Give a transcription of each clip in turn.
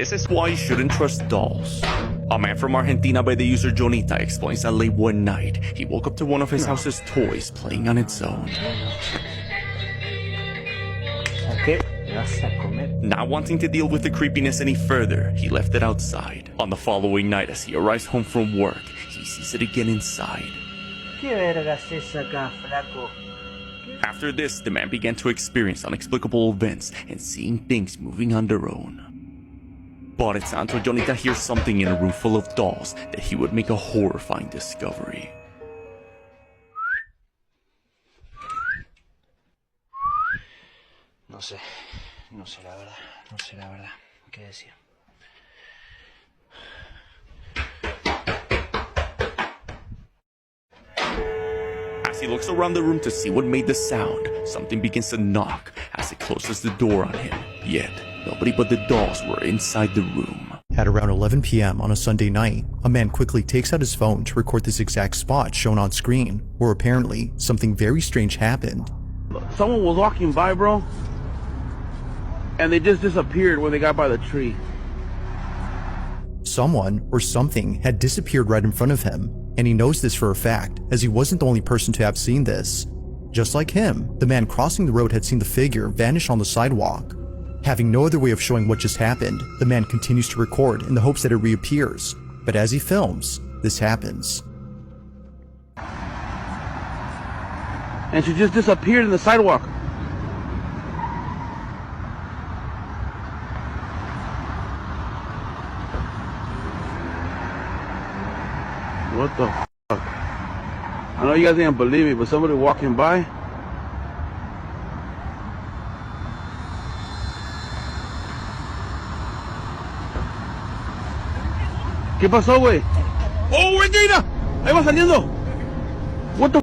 This is why you shouldn't trust dolls. A man from Argentina by the user Jonita explains that late one night, he woke up to one of his house's toys playing on its own. Not wanting to deal with the creepiness any further, he left it outside. On the following night, as he arrives home from work, he sees it again inside. After this, the man began to experience inexplicable events and seeing things moving on their own. But it's until Jonita hears something in a room full of dolls that he would make a horrifying discovery. No sé la verdad, ¿qué decir? As he looks around the room to see what made the sound, something begins to knock as it closes the door on him. Yet, nobody but the dolls were inside the room. At around 11 p.m. on a Sunday night, a man quickly takes out his phone to record this exact spot shown on screen, where apparently something very strange happened. Someone was walking by, bro, and they just disappeared when they got by the tree. Someone or something had disappeared right in front of him, and he knows this for a fact, as he wasn't the only person to have seen this. Just like him, the man crossing the road had seen the figure vanish on the sidewalk. Having no other way of showing what just happened, the man continues to record in the hopes that it reappears. But as he films, this happens. And she just disappeared in the sidewalk. What the fuck? I know you guys didn't believe me, but somebody walking by. ¿Qué pasó, güey? ¡Oh, güey, mira! Ahí va saliendo. What the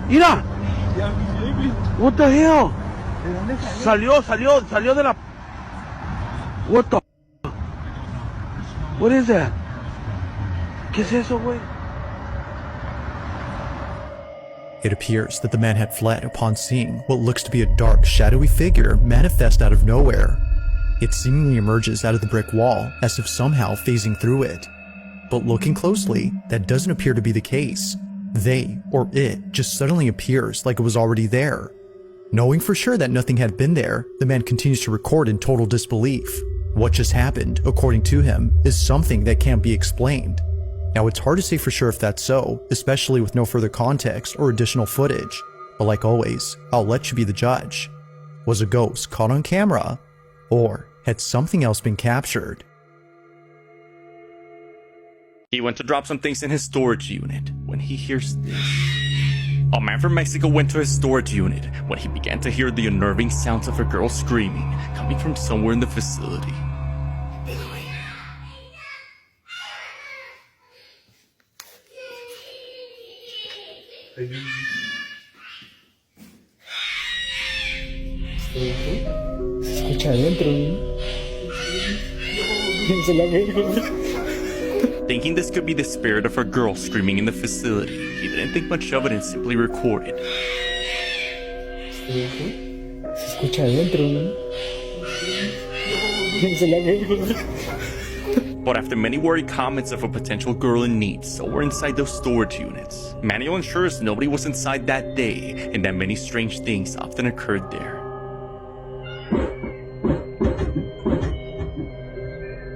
mira. What the hell? Salió de la. What the. What is that? ¿Qué es eso, güey? It appears that the man had fled upon seeing what looks to be a dark, shadowy figure manifest out of nowhere. It seemingly emerges out of the brick wall as if somehow phasing through it. But looking closely, that doesn't appear to be the case. They, or it, just suddenly appears like it was already there. Knowing for sure that nothing had been there, the man continues to record in total disbelief. What just happened, according to him, is something that can't be explained. Now it's hard to say for sure if that's so, especially with no further context or additional footage. But like always, I'll let you be the judge. Was a ghost caught on camera? Or had something else been captured? He went to drop some things in his storage unit when he hears this. A man from Mexico went to his storage unit when he began to hear the unnerving sounds of a girl screaming coming from somewhere in the facility. Escucha adentro, Thinking this could be the spirit of a girl screaming in the facility, he didn't think much of it and simply recorded. Escucha adentro, But after many worried comments of a potential girl in need somewhere inside those storage units, Manuel ensures nobody was inside that day and that many strange things often occurred there.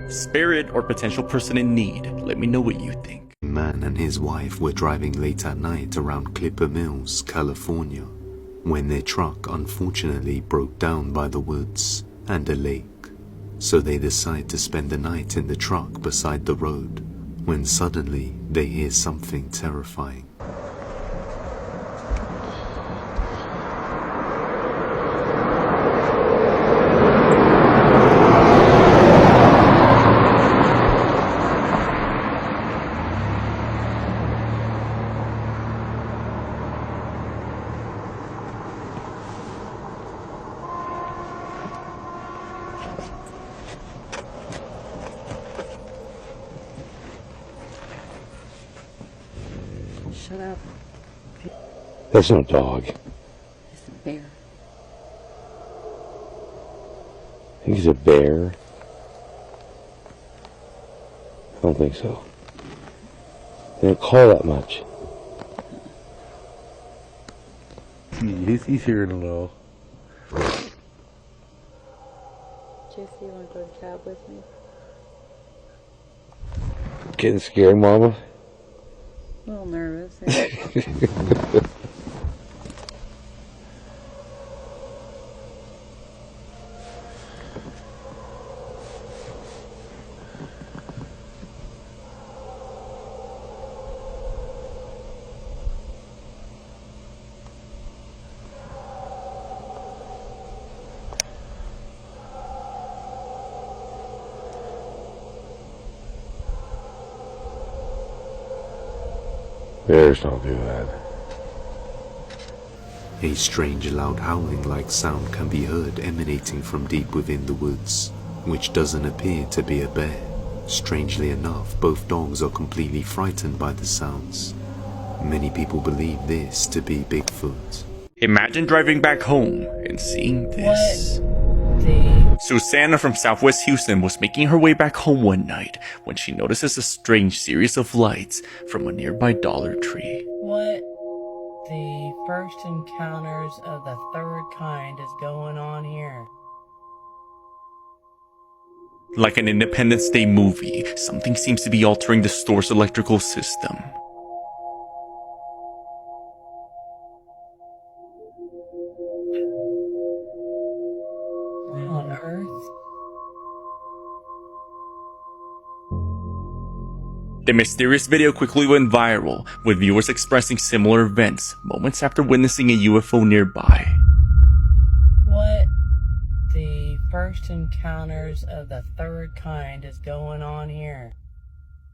Spirit or potential person in need, let me know what you think. A man and his wife were driving late at night around Clipper Mills, California, when their truck unfortunately broke down by the woods and a lake. So they decide to spend the night in the truck beside the road, when suddenly they hear something terrifying. Shut up. That's no dog. It's a bear. I think he's a bear. don't think so. They don't call that much. He's hearing a little. Jesse, you want to go to cab with me? Getting scared, Mama? A little nervous. Yeah. Bears don't do that. A strange loud howling-like sound can be heard emanating from deep within the woods, which doesn't appear to be a bear. Strangely enough, both dogs are completely frightened by the sounds. Many people believe this to be Bigfoot. Imagine driving back home and seeing this. Susanna from Southwest Houston was making her way back home one night when she notices a strange series of lights from a nearby Dollar Tree. What the first encounters of the third kind is going on here? Like an Independence Day movie, something seems to be altering the store's electrical system. What on earth? The mysterious video quickly went viral, with viewers expressing similar events moments after witnessing a UFO nearby. What the first encounters of the third kind is going on here?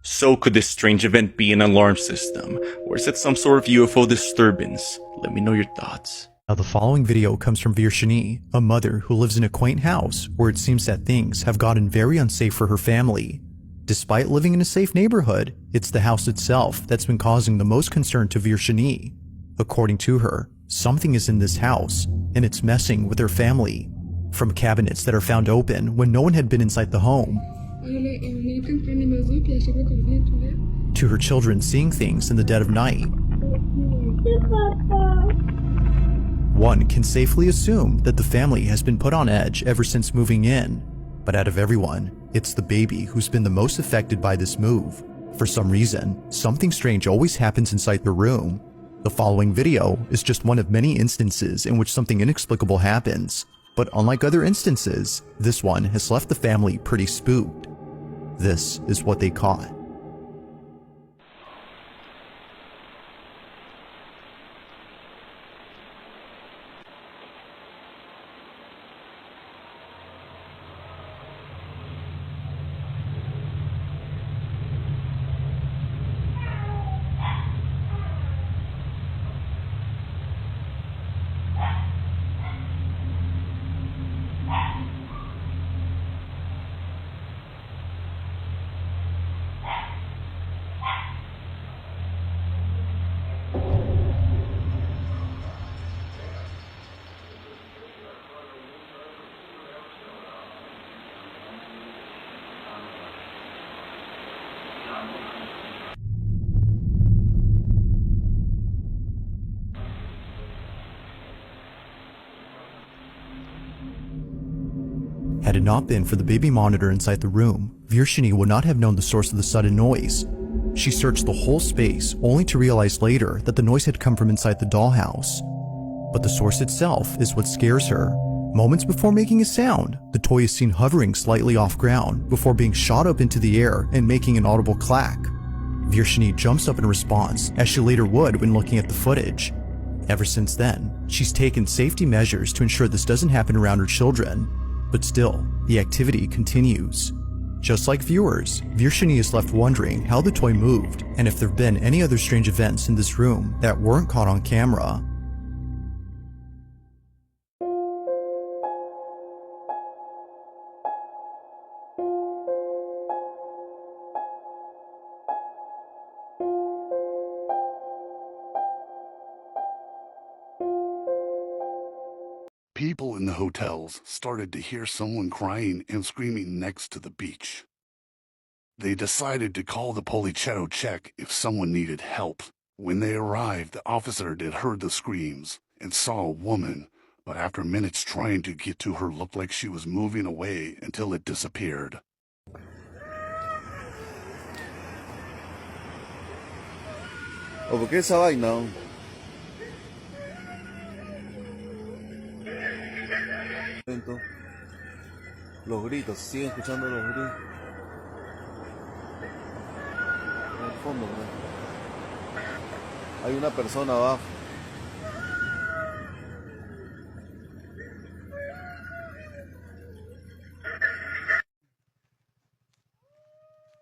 So could this strange event be an alarm system, or is it some sort of UFO disturbance? Let me know your thoughts. Now, the following video comes from Virginie, a mother who lives in a quaint house where it seems that things have gotten very unsafe for her family. Despite living in a safe neighborhood, it's the house itself that's been causing the most concern to Virginie. According to her, something is in this house, and it's messing with her family. From cabinets that are found open when no one had been inside the home, to her children seeing things in the dead of night. One can safely assume that the family has been put on edge ever since moving in. But out of everyone, it's the baby who's been the most affected by this move. For some reason, something strange always happens inside the room. The following video is just one of many instances in which something inexplicable happens. But unlike other instances, this one has left the family pretty spooked. This is what they caught. Had it not been for the baby monitor inside the room, Virginie would not have known the source of the sudden noise. She searched the whole space, only to realize later that the noise had come from inside the dollhouse. But the source itself is what scares her. Moments before making a sound, the toy is seen hovering slightly off ground before being shot up into the air and making an audible clack. Virginie jumps up in response, as she later would when looking at the footage. Ever since then, she's taken safety measures to ensure this doesn't happen around her children. But still, the activity continues. Just like viewers, Virginie is left wondering how the toy moved and if there have been any other strange events in this room that weren't caught on camera. People in the hotels started to hear someone crying and screaming next to the beach. They decided to call the Polichero check if someone needed help. When they arrived, the officer that heard the screams and saw a woman, but after minutes trying to get to her looked like she was moving away until it disappeared. ¿O por qué esa vaina? Los gritos, siguen escuchando los gritos. En el fondo, ¿no? Hay una persona abajo.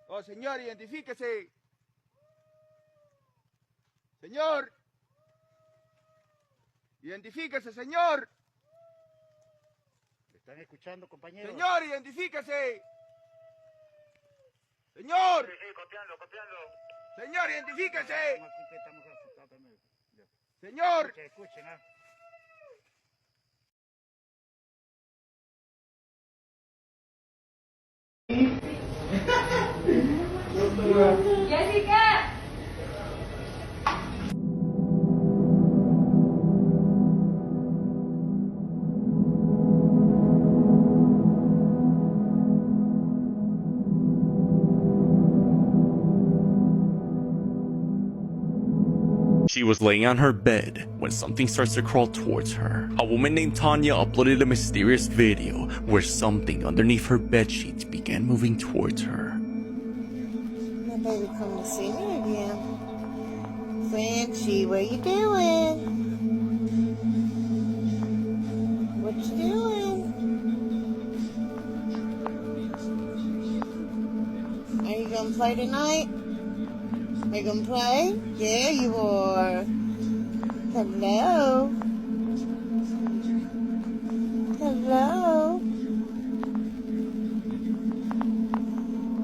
Oh, señor, identifíquese. Señor. Identifíquese, señor. ¿Están escuchando, compañeros? Señor, identifíquese. Señor. Sí, copiando. Señor, identifíquese. Aquí que estamos asustados también. Señor. Escuchen, ¿ah? Jessica. She was laying on her bed when something starts to crawl towards her. A woman named Tanya uploaded a mysterious video where something underneath her bed sheets began moving towards her. My baby come to see me again. Frenchie, what you doing? What you doing? Are you gonna play tonight? Are you gonna play? Yeah, you are. Hello. Hello.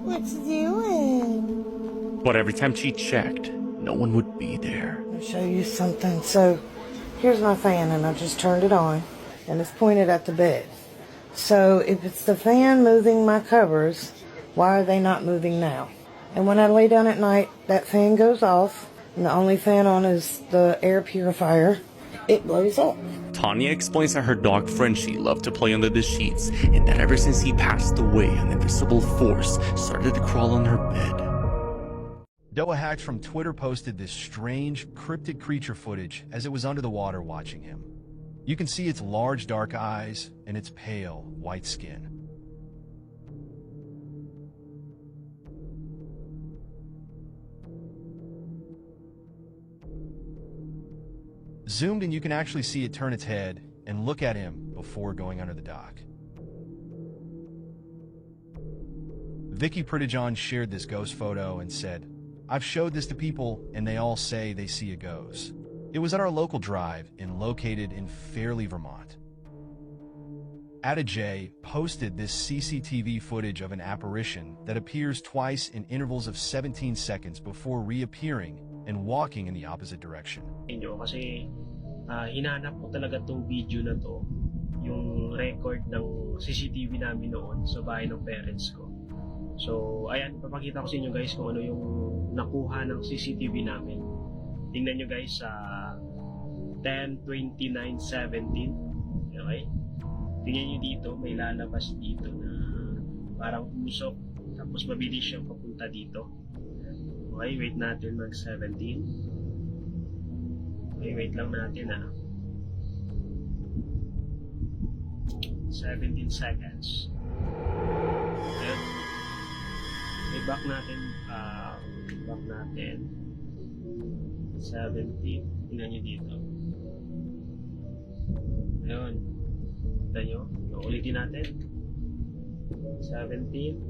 What you doing? But every time she checked, no one would be there. I'll show you something. So, here's my fan, and I just turned it on, and it's pointed at the bed. So, if it's the fan moving my covers, why are they not moving now? And when I lay down at night, that fan goes off, and the only fan on is the air purifier. It blows up. Tanya explains that her dog Frenchie loved to play under the sheets, and that ever since he passed away, an invisible force started to crawl on her bed. Doa Hacks from Twitter posted this strange, cryptic creature footage as it was under the water watching him. You can see its large dark eyes and its pale, white skin. Zoomed in, you can actually see it turn its head and look at him before going under the dock. Vicky Pritijan shared this ghost photo and said, "I've showed this to people and they all say they see a ghost." It was at our local drive and located in Fairley, Vermont. Ada J posted this CCTV footage of an apparition that appears twice in intervals of 17 seconds before reappearing and walking in the opposite direction. Kasi hinanap ko talaga tong video na to, yung record ng CCTV namin noon sa bahay ng parents ko. So, ayan, papakita ko sa inyo guys kung ano yung nakuha ng CCTV namin. Tingnan nyo guys sa 10:29:17. Okay? Tingnan nyo dito, may lalabas dito na parang usok, tapos mabilis siyang papunta dito. Okay, wait natin mag 17. Okay, wait lang natin 17 seconds. Ayan. I-back natin, 17. Tingnan nyo dito. Ayun. Tignan nyo. Ulitin natin. 17.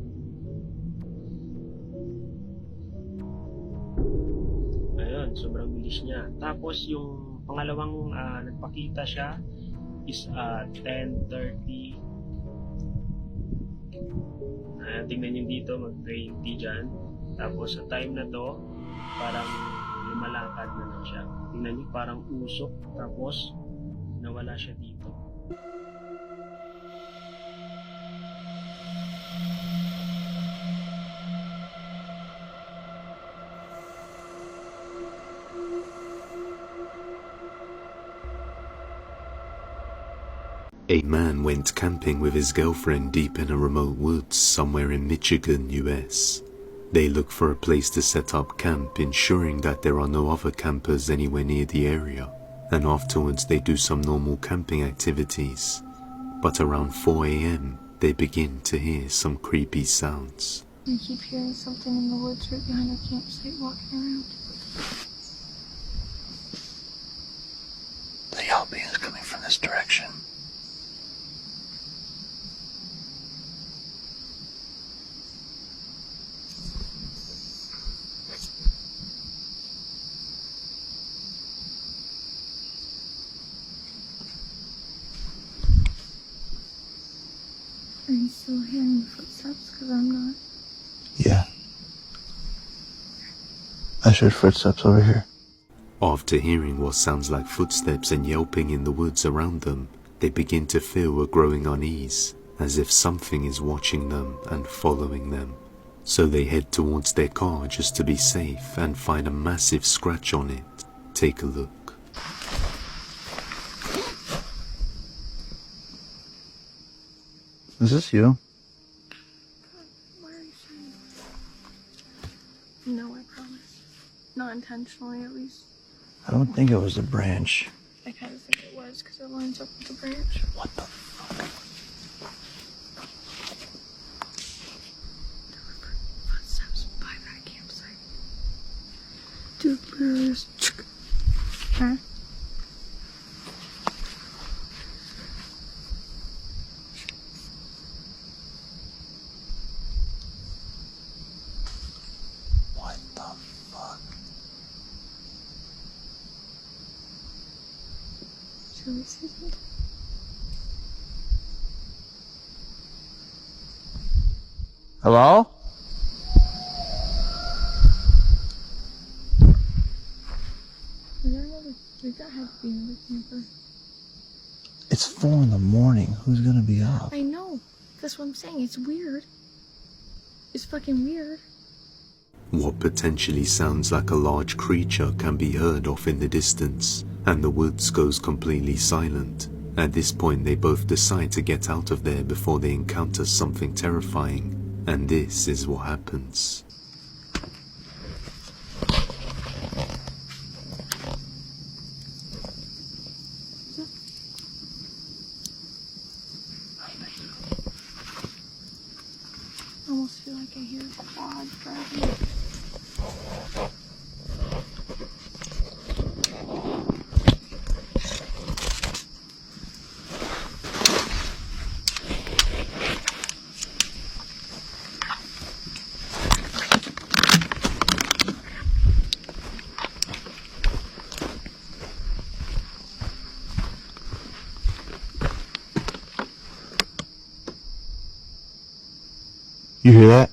Ayun, sobrang bilis niya. Tapos yung pangalawang nagpakita siya is 10:30. Tingnan nyo dito, mag-20 dyan. Tapos sa time na to, parang lumalakad na lang siya. Tingnan nyo, parang usok. Tapos nawala siya dito. A man went camping with his girlfriend deep in a remote woods somewhere in Michigan, US. They look for a place to set up camp, ensuring that there are no other campers anywhere near the area, and afterwards they do some normal camping activities. But around 4 a.m., they begin to hear some creepy sounds. I keep hearing something in the woods right behind our campsite walking around. The yelping is coming from this direction. Are you still hearing footsteps? Because I'm not. Yeah. I heard footsteps over here. After hearing what sounds like footsteps and yelping in the woods around them, they begin to feel a growing unease, as if something is watching them and following them. So they head towards their car just to be safe and find a massive scratch on it. Take a look. Is this you? Why are you saying that? No, I promise. Not intentionally, at least. I don't think it was a branch. I kind of think it was, because it lines up with the branch. What the fuck? There were footsteps by that campsite. Dude, literally just... Huh? What the fuck? Shall we say something? Hello? That had to be another camper. It's 4 in the morning. Who's gonna be up? I know. That's what I'm saying. It's weird. It's fucking weird. What potentially sounds like a large creature can be heard off in the distance, and the woods goes completely silent. At this point, they both decide to get out of there before they encounter something terrifying, and this is what happens. I almost feel like I hear a quad driving. You hear that?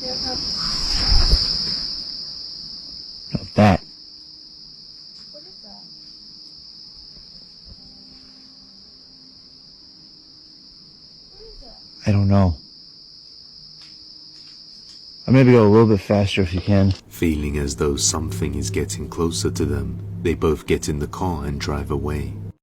Yeah. No, that. What is that? What is that? I don't know. I'll maybe go a little bit faster if you can. Feeling as though something is getting closer to them, they both get in the car and drive away.